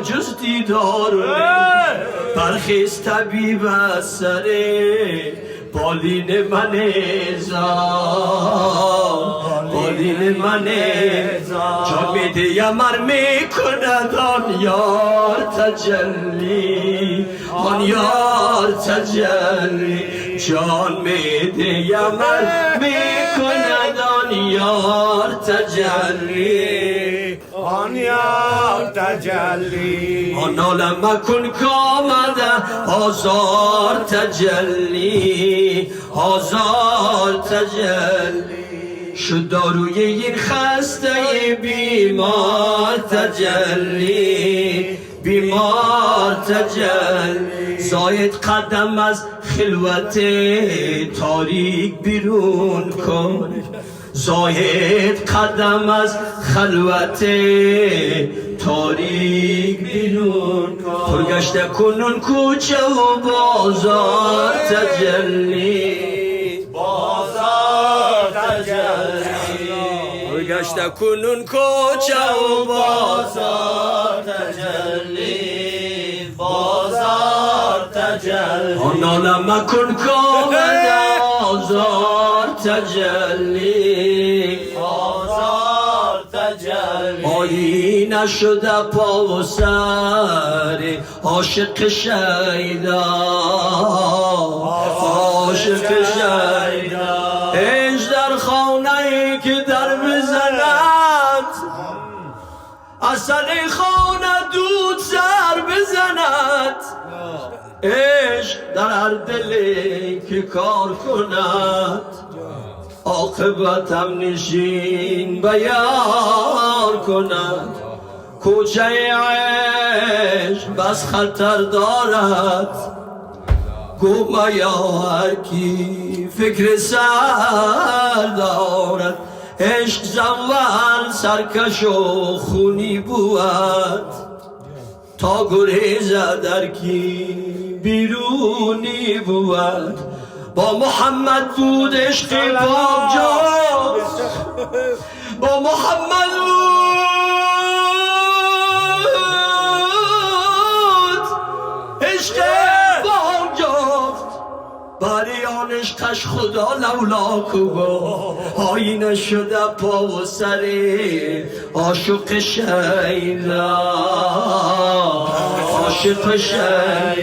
جز دیدار برخیز طبیب از سر بالین من زار بالین من جان میده یمر میکند آن یار تجلی آن یار تجلی جان میده یمر میکند آن یار تجلی آن یار تجلی آن عالم مکن کامده آزار تجلی آزار تجلی شد داروی این خسته بیمار تجلی بیمار تجلی زاید قدم از خلوت تاریک بیرون کن زاید قدم از خلوت تاریک بیرون کن پرگشته کنون کوچه و بازار تجلی بازار تجلی پرگشته کنون کوچه و بازار تجلی بازار تجلی آن عالم مکن کامل آزار تجلی آزار تجلی آیینه شده پا و سر عاشق شیدا عاشق شیدا ایش در خانه ای که در بزند اصل خانه دود سر بزند عشق در هر دلی که کار کند عاقبتم نشین بیار کند کوچه عشق بس خطر دارد گویا هر کی فکر سر دارد عشق زنوال سرکش و خونی بود تا گریزه در کی بیرونی بود با محمد بود عشق پاک جفت با محمد بود عشق پاک جفت برای آن عشقش خدا لولا کو آینه شده پا و سر عاشق شیدا عاشق شیدا